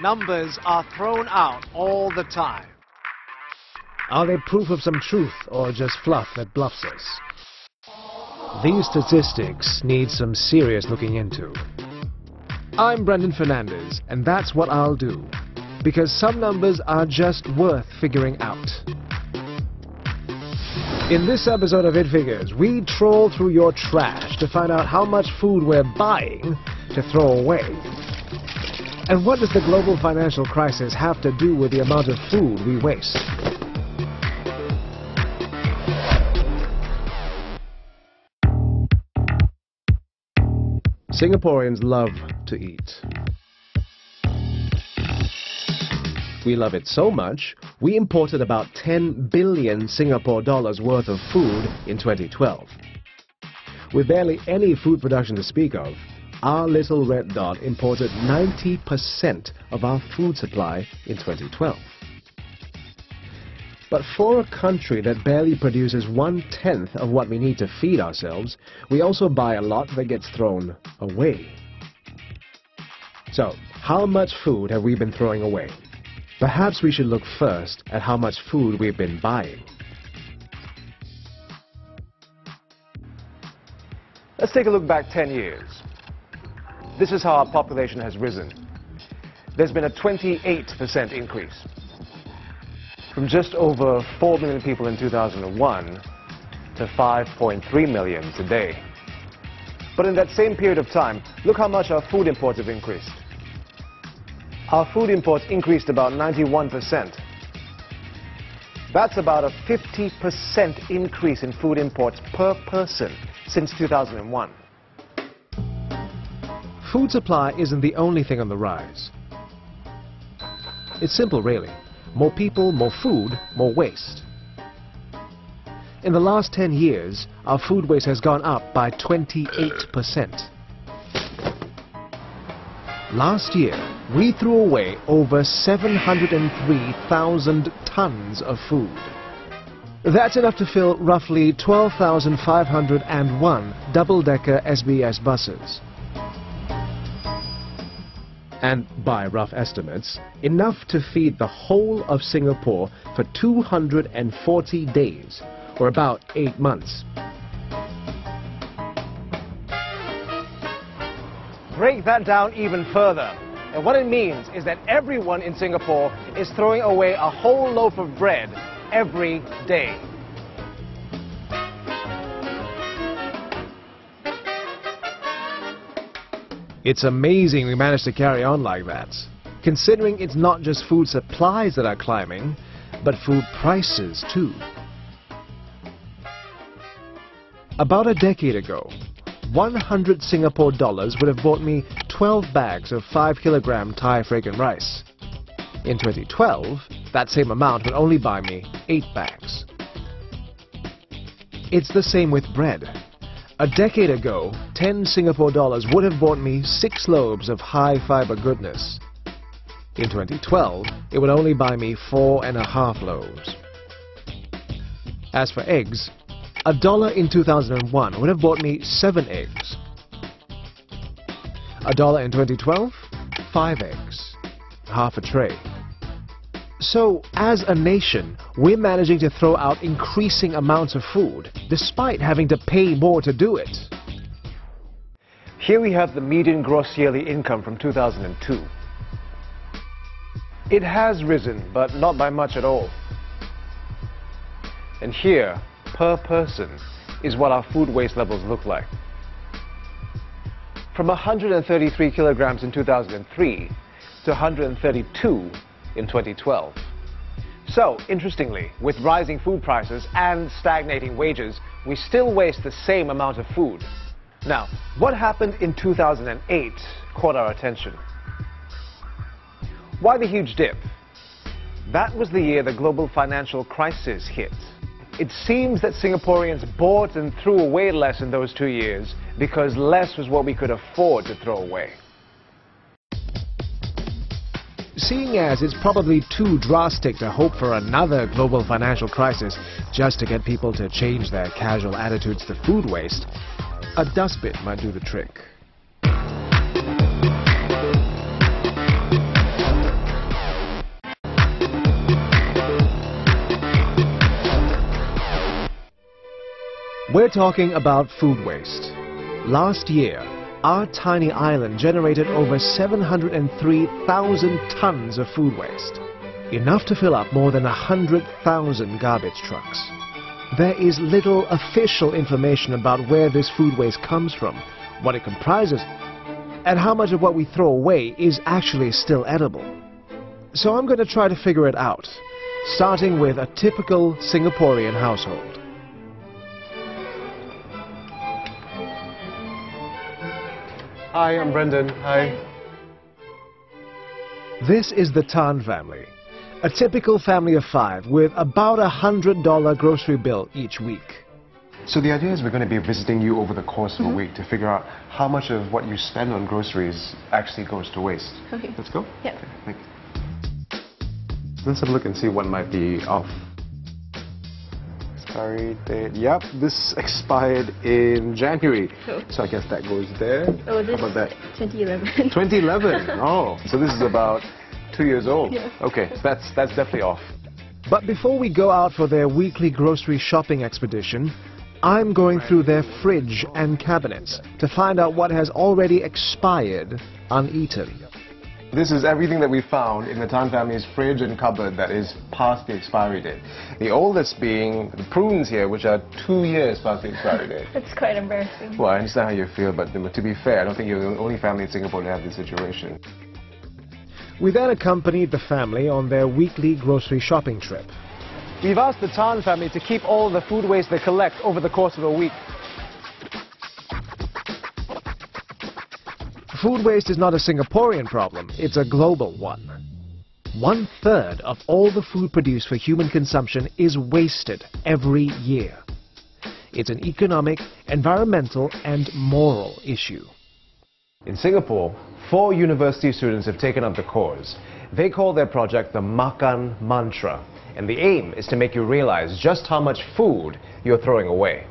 numbers are thrown out all the time. Are they proof of some truth or just fluff that bluffs us? These statistics need some serious looking into. I'm Brendan Fernandez, and that's what I'll do, because some numbers are just worth figuring out. In this episode of It Figures, we troll through your trash to find out how much food we're buying to throw away. And what does the global financial crisis have to do with the amount of food we waste? Singaporeans love to eat. We love it so much, we imported about 10 billion Singapore dollars worth of food in 2012. With barely any food production to speak of, our little red dot imported 90% of our food supply in 2012. But for a country that barely produces 1/10 of what we need to feed ourselves, we also buy a lot that gets thrown away. So, how much food have we been throwing away? Perhaps we should look first at how much food we've been buying. Let's take a look back 10 years. This is how our population has risen. There's been a 28% increase. From just over 4 million people in 2001 to 5.3 million today. But in that same period of time, look how much our food imports have increased. Our food imports increased about 91%. That's about a 50% increase in food imports per person since 2001. Food supply isn't the only thing on the rise. It's simple, really. More people, more food, more waste. In the last 10 years, our food waste has gone up by 28%. Last year, we threw away over 703,000 tons of food. That's enough to fill roughly 12,501 double-decker SBS buses. And by rough estimates, enough to feed the whole of Singapore for 240 days, or about 8 months. Break that down even further. And what it means is that everyone in Singapore is throwing away a whole loaf of bread every day. It's amazing we managed to carry on like that, considering it's not just food supplies that are climbing, but food prices too. About a decade ago, 100 Singapore dollars would have bought me 12 bags of 5-kilogram Thai fragrant rice. In 2012, that same amount would only buy me 8 bags. It's the same with bread. A decade ago, 10 Singapore dollars would have bought me 6 loaves of high-fiber goodness. In 2012, it would only buy me 4.5 loaves. As for eggs, $1 in 2001 would have bought me 7 eggs. $1 in 2012, 5 eggs, half a tray. So, as a nation, we're managing to throw out increasing amounts of food, despite having to pay more to do it. Here we have the median gross yearly income from 2002. It has risen, but not by much at all. And here, per person, is what our food waste levels look like. From 133 kilograms in 2003 to 132 in 2012. So, interestingly, with rising food prices and stagnating wages, we still waste the same amount of food. Now, what happened in 2008 caught our attention. Why the huge dip? That was the year the global financial crisis hit. It seems that Singaporeans bought and threw away less in those 2 years because less was what we could afford to throw away. Seeing as it's probably too drastic to hope for another global financial crisis just to get people to change their casual attitudes to food waste, a dustbin might do the trick. We're talking about food waste. Last year, our tiny island generated over 703,000 tons of food waste, enough to fill up more than 100,000 garbage trucks. There is little official information about where this food waste comes from, what it comprises, and how much of what we throw away is actually still edible. So I'm going to try to figure it out, starting with a typical Singaporean household. Hi, I'm Brendan. Hi. This is the Tan family, a typical family of 5 with about $100 grocery bill each week. So the idea is we're going to be visiting you over the course of a week to figure out how much of what you spend on groceries actually goes to waste. Okay. Let's go? Yeah. Okay, thank you. Let's have a look and see what might be off. Expiry date. Yep, this expired in January. Oh. So I guess that goes there. Oh, this how about that? 2011. 2011. Oh, so this is about 2 years old. Yeah. Okay, that's definitely off. But before we go out for their weekly grocery shopping expedition, I'm going through their fridge and cabinets to find out what has already expired uneaten. This is everything that we found in the Tan family's fridge and cupboard that is past the expiry date. The oldest being the prunes here, which are 2 years past the expiry date. It's quite embarrassing. Well, I understand how you feel, but to be fair, I don't think you're the only family in Singapore to have this situation. We then accompanied the family on their weekly grocery shopping trip. We've asked the Tan family to keep all the food waste they collect over the course of a week. Food waste is not a Singaporean problem, it's a global one. 1/3 of all the food produced for human consumption is wasted every year. It's an economic, environmental and moral issue. In Singapore, 4 university students have taken up the cause. They call their project the Makan Mantra, and the aim is to make you realize just how much food you're throwing away.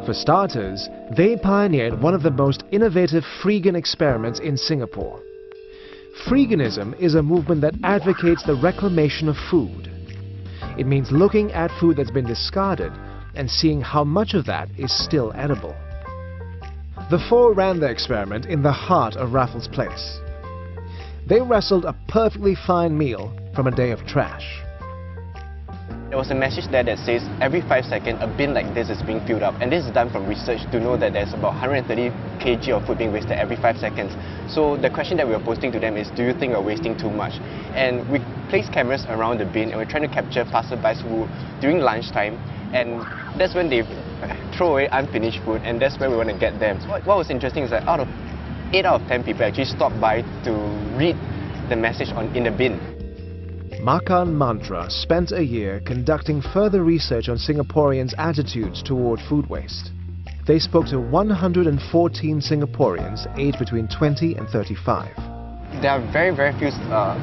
For starters, they pioneered one of the most innovative freegan experiments in Singapore. Freeganism is a movement that advocates the reclamation of food. It means looking at food that's been discarded and seeing how much of that is still edible. The 4 ran the experiment in the heart of Raffles Place. They wrestled a perfectly fine meal from a day of trash. There was a message there that says every 5 seconds a bin like this is being filled up, and this is done from research to know that there's about 130 kg of food being wasted every 5 seconds. So the question that we were posting to them is, do you think we're wasting too much? And we placed cameras around the bin and we're trying to capture passerbys who during lunchtime, and that's when they throw away unfinished food, and that's where we want to get them. What was interesting is that 8 out of 10 people actually stopped by to read the message in the bin. Makan Mantra spent a year conducting further research on Singaporeans' attitudes toward food waste. They spoke to 114 Singaporeans aged between 20 and 35. There are very few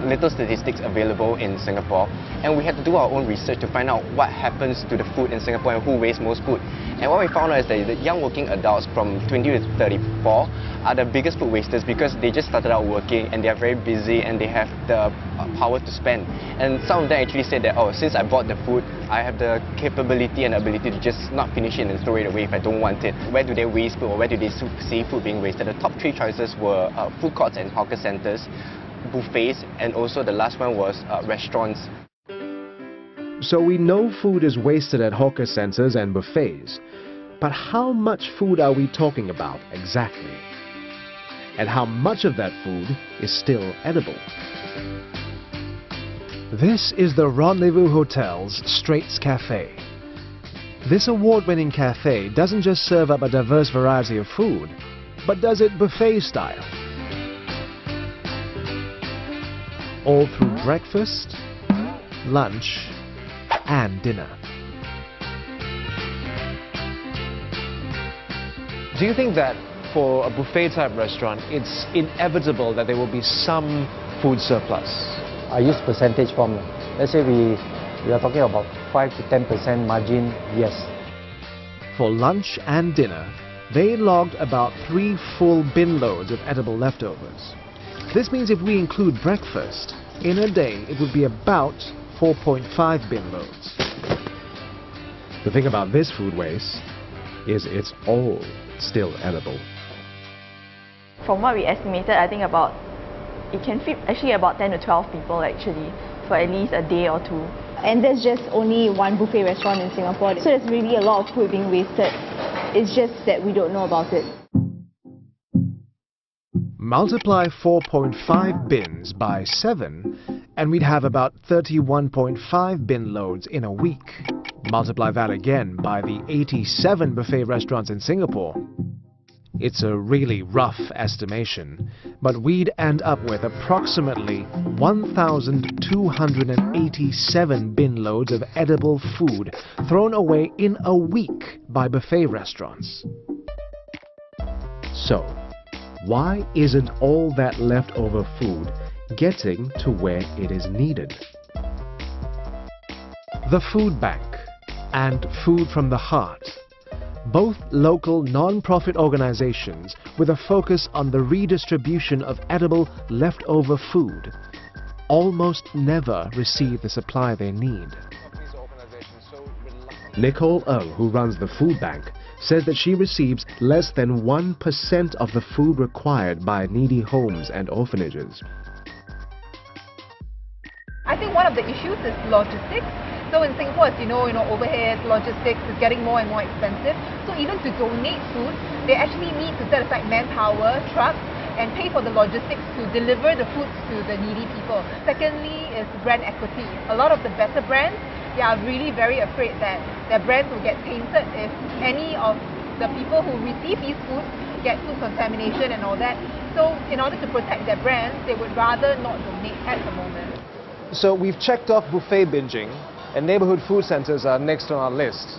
little statistics available in Singapore, and we had to do our own research to find out what happens to the food in Singapore and who wastes most food. And what we found out is that the young working adults from 20 to 34 are the biggest food wasters because they just started out working and they are very busy and they have the power to spend. And some of them actually said that, oh, since I bought the food, I have the capability and ability to just not finish it and throw it away if I don't want it. Where do they waste food, or where do they see food being wasted? The top 3 choices were food courts and hawker centres, buffets, and also the last one was restaurants. So we know food is wasted at hawker centers and buffets, but how much food are we talking about exactly? And how much of that food is still edible? This is the Rendezvous Hotel's Straits Cafe. This award-winning cafe doesn't just serve up a diverse variety of food, but does it buffet style. All through breakfast, lunch, and dinner. Do you think that for a buffet-type restaurant, it's inevitable that there will be some food surplus? I use percentage formula. Let's say we are talking about 5 to 10% margin, yes. For lunch and dinner, they logged about 3 full bin loads of edible leftovers. This means if we include breakfast, in a day it would be about 4.5 bin loads. The thing about this food waste is it's all still edible. From what we estimated, I think it can feed actually about 10 to 12 people actually for at least a day or two. And there's just only one buffet restaurant in Singapore, so there's really a lot of food being wasted. It's just that we don't know about it. Multiply 4.5 bins by 7 and we'd have about 31.5 bin loads in a week. Multiply that again by the 87 buffet restaurants in Singapore. It's a really rough estimation, but we'd end up with approximately 1,287 bin loads of edible food thrown away in a week by buffet restaurants. So, why isn't all that leftover food getting to where it is needed? The Food Bank and Food from the Heart, both local non-profit organizations with a focus on the redistribution of edible leftover food, almost never receive the supply they need. Nicole Ng, who runs the Food Bank, says that she receives less than 1% of the food required by needy homes and orphanages. I think one of the issues is logistics. So in Singapore, as you know, overhead logistics is getting more and more expensive. So even to donate food, they actually need to set aside manpower, trucks, and pay for the logistics to deliver the foods to the needy people. Secondly is brand equity. A lot of the better brands, they are really very afraid that their brands will get tainted if any of the people who receive these foods get food contamination and all that. So in order to protect their brands, they would rather not donate at the moment. So we've checked off buffet binging, and neighborhood food centers are next on our list.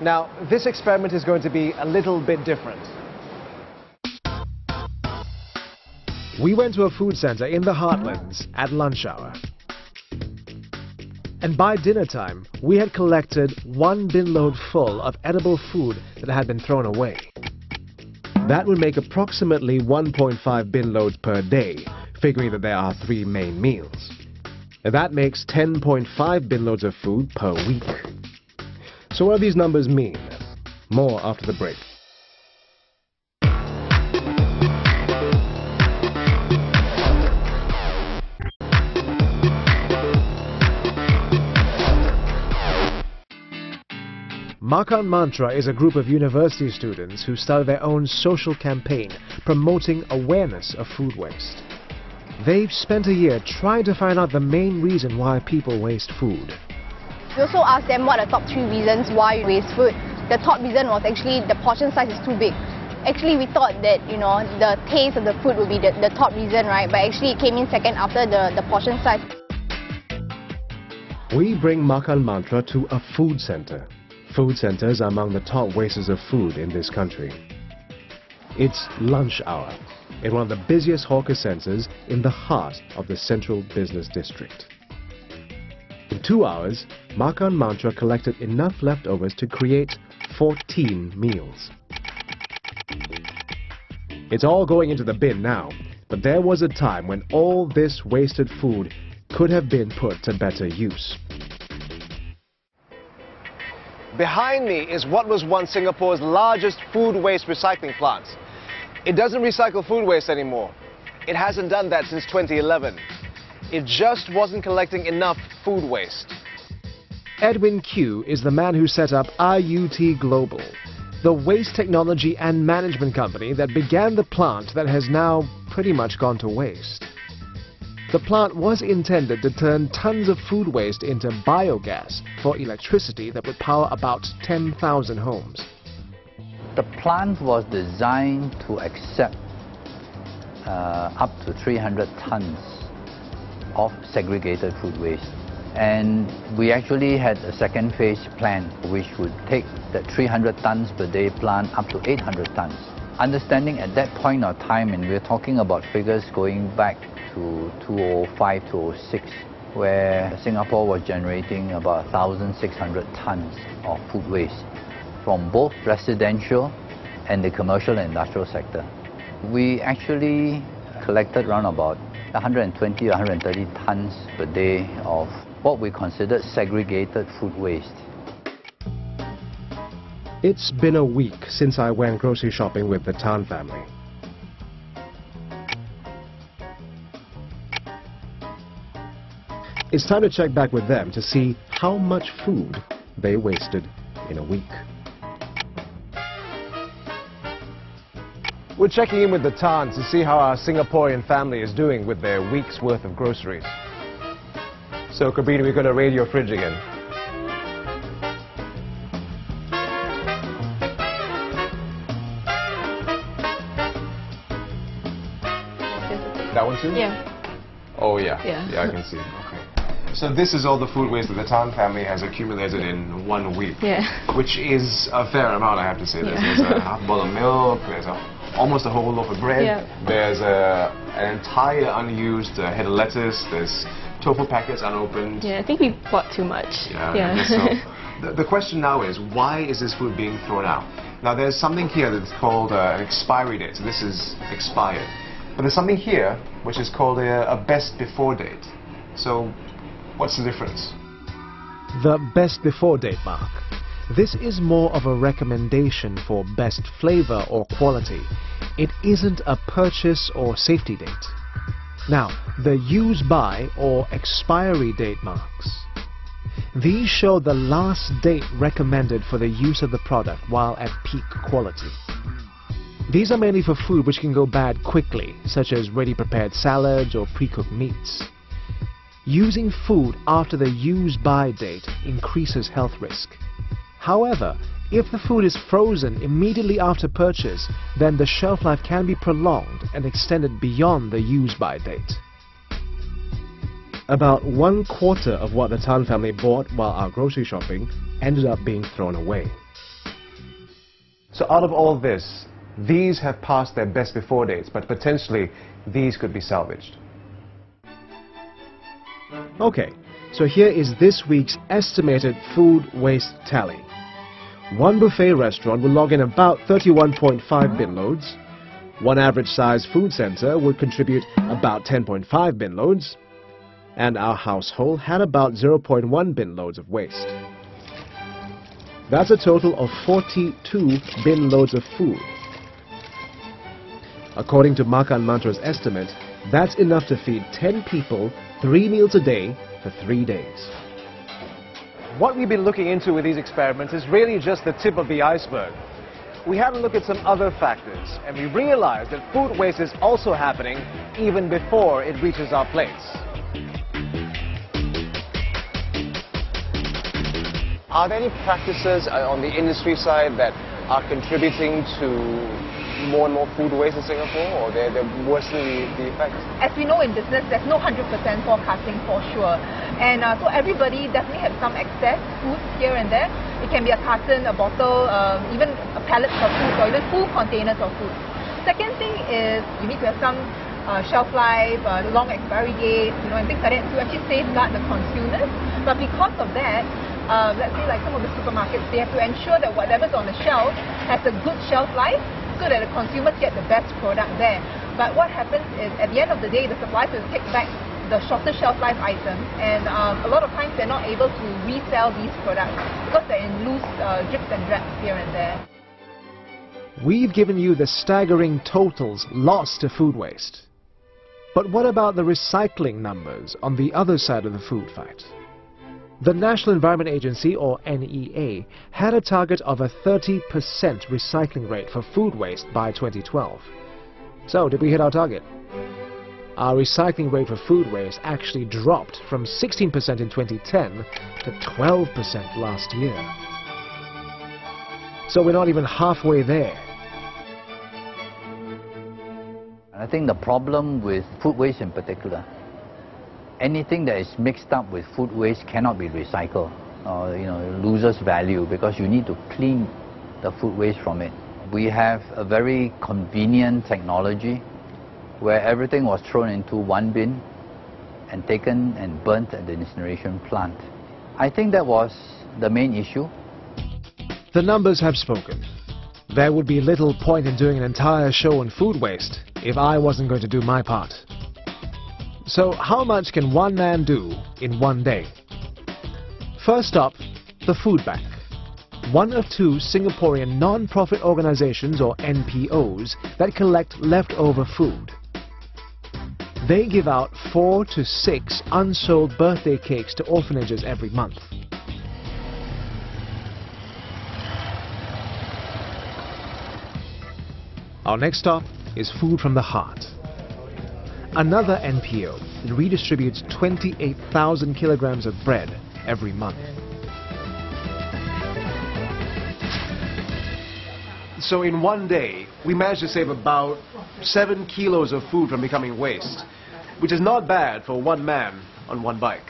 Now, this experiment is going to be a little bit different. We went to a food center in the Heartlands at lunch hour. And by dinner time, we had collected 1 bin load full of edible food that had been thrown away. That would make approximately 1.5 bin loads per day, figuring that there are 3 main meals. That makes 10.5 bin loads of food per week. So what do these numbers mean? More after the break. Makan Mantra is a group of university students who started their own social campaign promoting awareness of food waste. They've spent a year trying to find out the main reason why people waste food. We also asked them what are the top 3 reasons why you waste food. The top reason was actually the portion size is too big. Actually, we thought that, the taste of the food would be the top reason, right? But actually it came in second after the portion size. We bring Makan Mantra to a food center. Food centers are among the top wasters of food in this country. It's lunch hour in one of the busiest hawker centers in the heart of the central business district. In 2 hours, Makan Mantra collected enough leftovers to create 14 meals. It's all going into the bin now, but there was a time when all this wasted food could have been put to better use. Behind me is what was once Singapore's largest food waste recycling plant. It doesn't recycle food waste anymore. It hasn't done that since 2011. It just wasn't collecting enough food waste. Edwin Q is the man who set up IUT Global, the waste technology and management company that began the plant that has now pretty much gone to waste. The plant was intended to turn tons of food waste into biogas for electricity that would power about 10,000 homes. The plant was designed to accept up to 300 tons of segregated food waste. And we actually had a second phase plan which would take the 300 tons per day plant up to 800 tons. Understanding at that point of time, and we're talking about figures going back to 2005, 2006, where Singapore was generating about 1,600 tons of food waste from both residential and the commercial and industrial sector. We actually collected around about 120 or 130 tons per day of what we consider segregated food waste. It's been a week since I went grocery shopping with the Tan family. It's time to check back with them to see how much food they wasted in a week. We're checking in with the Tans to see how our Singaporean family is doing with their week's worth of groceries. So, Kabrini, we're going to raid your fridge again. That one too? Yeah. Oh, yeah. Yeah. Yeah, I can see. Okay. So this is all the food waste that the Tan family has accumulated in 1 week. Yeah. Which is a fair amount, I have to say. There's a half bowl of milk, there's almost a whole loaf of bread, there's an entire unused head of lettuce, there's tofu packets unopened. Yeah, I think we bought too much. Yeah, I guess so. The question now is, why is this food being thrown out? Now there's something here that's called an expiry date, so this is expired. But there's something here which is called a best before date. So what's the difference? The best before date mark. This is more of a recommendation for best flavor or quality. It isn't a purchase or safety date. Now, the use by or expiry date marks. These show the last date recommended for the use of the product while at peak quality. These are mainly for food which can go bad quickly, such as ready-prepared salads or pre-cooked meats. Using food after the use-by date increases health risk. However, if the food is frozen immediately after purchase, then the shelf life can be prolonged and extended beyond the use-by date. About 1/4 of what the Tan family bought while out grocery shopping ended up being thrown away. So out of all this, these have passed their best before dates, but potentially these could be salvaged. Okay, so here is this week's estimated food waste tally. One buffet restaurant will log in about 31.5 bin loads. One average size food center would contribute about 10.5 bin loads. And our household had about 0.1 bin loads of waste. That's a total of 42 bin loads of food. According to Makan Mantra's estimate, that's enough to feed 10 people 3 meals a day for 3 days. What we've been looking into with these experiments is really just the tip of the iceberg. We had to look at some other factors, and we realized that food waste is also happening even before it reaches our plates. Are there any practices on the industry side that are contributing to more and more food waste in Singapore, or they're worsening the effects? As we know in business, there's no 100% forecasting for sure. And so everybody definitely has some excess food here and there. It can be a carton, a bottle, even a pallet of food, or even full containers of food. Second thing is you need to have some shelf life, long expiry dates, and things like that to actually safeguard the consumers. But because of that, let's say like some of the supermarkets, they have to ensure that whatever's on the shelf has a good shelf life, so that the consumers get the best product there. But what happens is, at the end of the day, the suppliers will take back the shorter shelf life items, and a lot of times they're not able to resell these products because they're in loose drips and drabs here and there. We've given you the staggering totals lost to food waste. But what about the recycling numbers on the other side of the food fight? The National Environment Agency, or NEA, had a target of a 30% recycling rate for food waste by 2012. So, did we hit our target? Our recycling rate for food waste actually dropped from 16% in 2010 to 12% last year. So we're not even halfway there. I think the problem with food waste in particular, anything that is mixed up with food waste cannot be recycled, or it loses value because you need to clean the food waste from it. We have a very convenient technology where everything was thrown into one bin and taken and burnt at the incineration plant. I think that was the main issue. The numbers have spoken. There would be little point in doing an entire show on food waste if I wasn't going to do my part. So how much can one man do in one day? First up, the food bank. One of two Singaporean non-profit organizations, or NPOs, that collect leftover food. They give out 4 to 6 unsold birthday cakes to orphanages every month. Our next stop is Food from the Heart. Another NPO that redistributes 28,000 kilograms of bread every month. So in one day, we managed to save about 7 kilos of food from becoming waste, which is not bad for one man on one bike.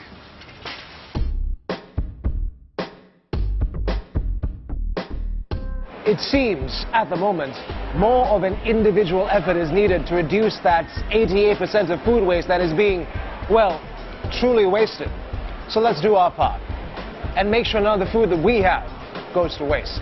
It seems, at the moment, more of an individual effort is needed to reduce that 88% of food waste that is being, well, truly wasted. So let's do our part and make sure none of the food that we have goes to waste.